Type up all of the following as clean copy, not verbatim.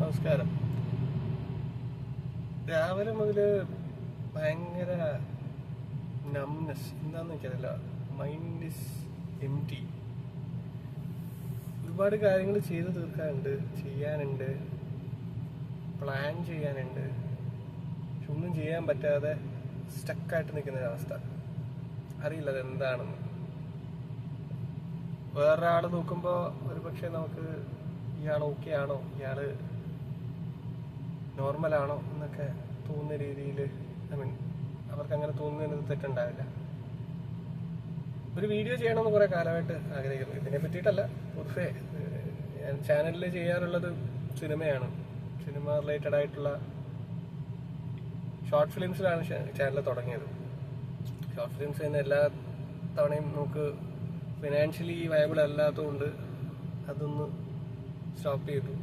നമസ്കാരം. രാവിലെ മുതൽ ഭയങ്കര നംനെസ്, എന്താണെന്ന് എനിക്കറിയില്ല. Mind is empty. ഒരുപാട് കാര്യങ്ങൾ ചെയ്തു തീർക്കാനുണ്ട്, ചെയ്യാനുണ്ട്, പ്ലാൻ ചെയ്യാനുണ്ട്. പക്ഷെ ഒന്നും ചെയ്യാൻ പറ്റാതെ സ്റ്റക്കായിട്ട് നിൽക്കുന്ന ഒരവസ്ഥ. അറിയില്ല അതെന്താണെന്ന്. വേറൊരാൾ നോക്കുമ്പോൾ ഒരു പക്ഷെ നമുക്ക് ഇയാൾ ഓക്കെ ആണോ, ഇയാള് നോർമലാണോ എന്നൊക്കെ തോന്നുന്ന രീതിയിൽ, അവർക്ക് അങ്ങനെ തോന്നുന്നതിന് തെറ്റുണ്ടാവില്ല. ഒരു വീഡിയോ ചെയ്യണമെന്ന് കുറെ കാലമായിട്ട് ആഗ്രഹിക്കുന്നു. ഇതിനെ പറ്റിയിട്ടല്ല, പൊതുവെ ഞാൻ ചാനലിൽ ചെയ്യാറുള്ളത് സിനിമയാണ്. സിനിമ റിലേറ്റഡ് ആയിട്ടുള്ള ഷോർട്ട് ഫിലിംസിലാണ് ചാനൽ തുടങ്ങിയത്. ഷോർട്ട് ഫിലിംസ് തന്നെ എല്ലാ തവണയും നമുക്ക് ഫിനാൻഷ്യലി വയബിൾ അല്ലാത്തതുകൊണ്ട് അതൊന്ന് സ്റ്റോപ്പ് ചെയ്തു.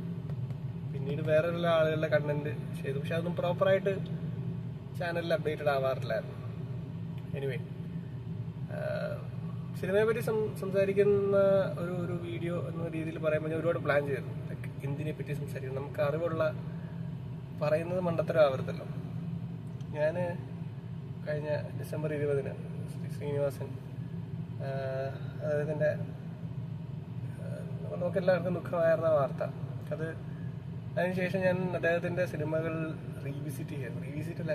പിന്നീട് വേറെ ഉള്ള ആളുകളുടെ കണ്ടന്റ് ചെയ്തു, പക്ഷെ അതൊന്നും പ്രോപ്പറായിട്ട് ചാനലിൽ അപ്ഡേറ്റഡ് ആവാറില്ലായിരുന്നു. എനിവേ, സിനിമയെ പറ്റി സംസാരിക്കുന്ന ഒരു വീഡിയോ എന്ന രീതിയിൽ പറയുമ്പോൾ ഞാൻ ഒരുപാട് പ്ലാൻ ചെയ്തു. എന്തിനെ പറ്റി സംസാരിക്കണം, നമുക്ക് അറിവുള്ള പറയുന്നത് മണ്ടത്തരം ആവരുതല്ലോ. ഞാൻ കഴിഞ്ഞ ഡിസംബർ 20 ശ്രീനിവാസൻ, അദ്ദേഹത്തിൻ്റെ നമുക്കെല്ലാവർക്കും ദുഃഖമായിരുന്ന വാർത്ത, അതിനുശേഷം ഞാൻ അദ്ദേഹത്തിൻ്റെ സിനിമകൾ റീവിസിറ്റ്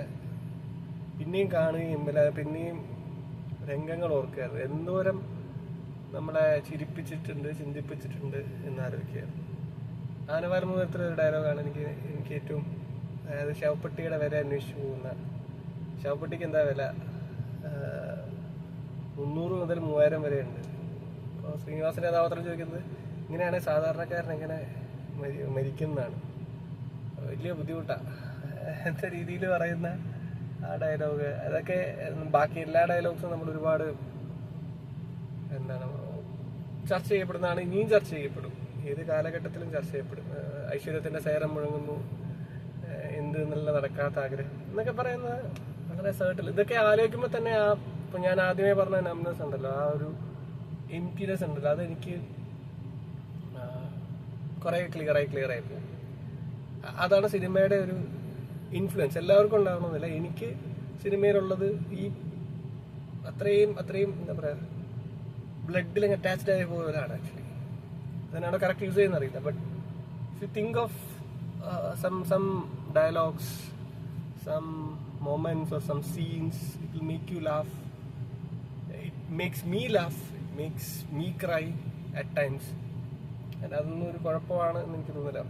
പിന്നെയും കാണുകയും പിന്നെയും രംഗങ്ങൾ ഓർക്കുകയായിരുന്നു. എന്തോരം നമ്മളെ ചിരിപ്പിച്ചിട്ടുണ്ട്, ചിന്തിപ്പിച്ചിട്ടുണ്ട് എന്നാലോചിക്കുകയായിരുന്നു. ആനവാരമുഖത്തിലെ ഒരു ഡയലോഗാണ് എനിക്ക് ഏറ്റവും, അതായത് ശവപ്പെട്ടിയുടെ വില അന്വേഷിച്ചു പോകുന്ന, ശവപ്പെട്ടിക്ക് എന്താ വില, 300 മുതൽ 3000 വരെ ഉണ്ട്. അപ്പോൾ ശ്രീനിവാസന്റെ കഥാപാത്രം ചോദിക്കുന്നത് ഇങ്ങനെയാണെങ്കിൽ സാധാരണക്കാരൻ എങ്ങനെ മരിക്കുന്നതാണ്, വലിയ ബുദ്ധിമുട്ടാണ് എന്ന രീതിയിൽ പറയുന്ന ആ ഡയലോഗ്. അതൊക്കെ ബാക്കി എല്ലാ ഡയലോഗ്സും നമ്മൾ ഒരുപാട് ചർച്ച ചെയ്യപ്പെടുന്നതാണ്, ഇനിയും ചർച്ച ചെയ്യപ്പെടും, ഏത് കാലഘട്ടത്തിലും ചർച്ച ചെയ്യപ്പെടും. ഐശ്വര്യത്തിന്റെ സേരം മുഴങ്ങുന്നു, എന്ത് എന്നുള്ള നടക്കാത്ത ആഗ്രഹം എന്നൊക്കെ പറയുന്നത് വളരെ സർട്ടിൽ. ഇതൊക്കെ ആലോചിക്കുമ്പോൾ തന്നെ ഇപ്പൊ ഞാൻ ആദ്യമേ പറഞ്ഞ നംനെസ് ഉണ്ടല്ലോ, ആ ഒരു എംപ്റ്റിനെസ് ഉണ്ടല്ലോ, അതെനിക്ക് കുറെ ക്ലിയറായി പോകും. അതാണ് സിനിമയുടെ ഒരു ഇൻഫ്ലുവൻസ്. എല്ലാവർക്കും ഉണ്ടാവണമെന്നില്ല. എനിക്ക് സിനിമയിലുള്ളത് ഈ അത്രയും എന്താ പറയാ, ബ്ലഡിൽ അറ്റാച്ച്ഡ് ആയ പോലെയാണ്. ആക്ച്വലി അതിനാണ് കറക്റ്റ് യൂസ് ചെയ്യുന്ന അറിയില്ല. But if you think of some dialogues, some moments or some scenes, it will make you laugh. It makes me laugh, it makes me cry at times. And അതൊന്നും ഒരു കുഴപ്പമാണ് എന്ന് എനിക്ക് തോന്നില്ല.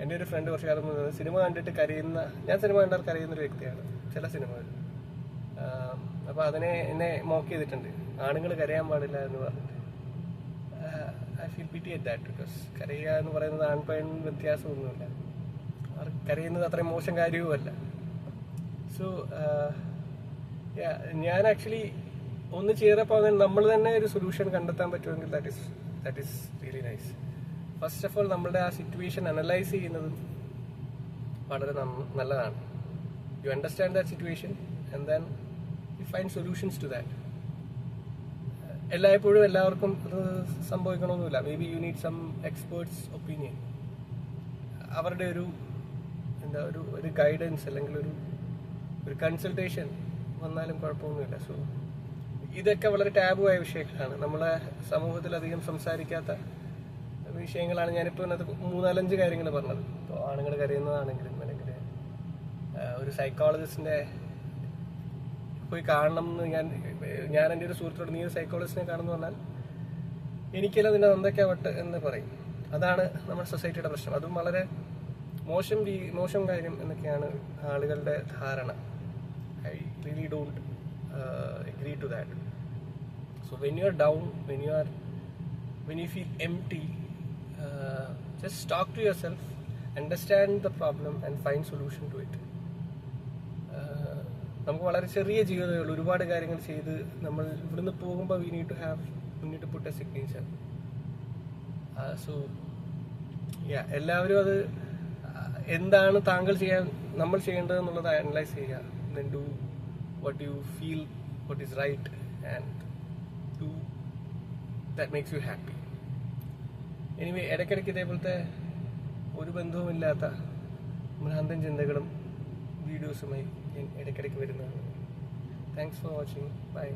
എൻ്റെ ഒരു ഫ്രണ്ട് കുറച്ച് കാലം സിനിമ കണ്ടിട്ട് കരയുന്ന, ഞാൻ സിനിമ കണ്ടാൽ കരയുന്നൊരു വ്യക്തിയാണ് ചില സിനിമകൾ. അപ്പോൾ എന്നെ മോക്ക് ചെയ്തിട്ടുണ്ട്, ആണുങ്ങൾ കരയാൻ പാടില്ല എന്ന് പറഞ്ഞിട്ട്. I feel pity at that, because കരയുക എന്ന് പറയുന്നത് ആൺപെൺ വ്യത്യാസമൊന്നുമില്ല. അവർ കരയുന്നത് അത്രയും മോശം കാര്യവുമല്ല. സോ ഞാൻ ആക്ച്വലി ഒന്ന് ചെയ്തപ്പോൾ നമ്മൾ തന്നെ ഒരു സൊല്യൂഷൻ കണ്ടെത്താൻ പറ്റുമെങ്കിൽ that is really nice. First of all നമ്മളുടെ ആ സിറ്റുവേഷൻ അനലൈസ് ചെയ്യുന്നത് വളരെ നല്ലതാണ്. You understand that situation and then you find solutions to that. എല്ലായ്പ്പോഴും എല്ലാവർക്കും അത് സംഭവിക്കണമെന്നില്ല. Maybe you need some experts opinion, അവരുടെ ഒരു ഗൈഡൻസ് അല്ലെങ്കിൽ ഒരു കൺസൾട്ടേഷൻ വന്നാലും കുഴപ്പമൊന്നുമില്ല. സോ ഇതൊക്കെ വളരെ ടാബുവായ വിഷയങ്ങളാണ്, നമ്മളെ സമൂഹത്തിൽ അധികം സംസാരിക്കാത്ത വിഷയങ്ങളാണ്. ഞാനിപ്പോൾ ഇന്നത്തെ 3-4 കാര്യങ്ങൾ പറഞ്ഞത്. ഇപ്പോൾ ആണുങ്ങൾ കരയുന്നതാണെങ്കിലും, അല്ലെങ്കിൽ ഒരു സൈക്കോളജിസ്റ്റിന്റെ പോയി കാണണം എന്ന് ഞാൻ എൻ്റെ ഒരു സുഹൃത്തോട്, നീ ഒരു സൈക്കോളജിസ്റ്റിനെ കാണുന്നു പറഞ്ഞാൽ എനിക്കല്ല നിന്നെ നന്ദയ്ക്കാവട്ടെ എന്ന് പറയും. അതാണ് നമ്മുടെ സൊസൈറ്റിയുടെ പ്രശ്നം. അതും വളരെ മോശം കാര്യം എന്നൊക്കെയാണ് ആളുകളുടെ ധാരണ. I really don't agree to that. So when you are down, when you feel empty, just talk to yourself, understand the problem and find solution to it. നമുക്ക് വളരെ ചെറിയ ജീവിതമേ ഉള്ളൂ. ഒരുപാട് കാര്യങ്ങൾ ചെയ്ത് നമ്മൾ ഇവിടുന്ന് പോകുമ്പോൾ we need to put a signature. So yeah, എല്ലാവരും അത് എന്താണ് നമ്മൾ ചെയ്യേണ്ടതെന്നുള്ളത് അനലൈസ് ചെയ്യുക. then do what you feel, what is right, and do that makes you happy. Anyway, ഇടയ്ക്കിടയ്ക്ക് ഇതേപോലത്തെ ഒരു ബന്ധവുമില്ലാത്ത ഭ്രാന്തൻ ചിന്തകളും വീഡിയോസുമായി ഞാൻ ഇടയ്ക്കിടയ്ക്ക് വരുന്നതാണ്. Thanks for watching. ബൈ.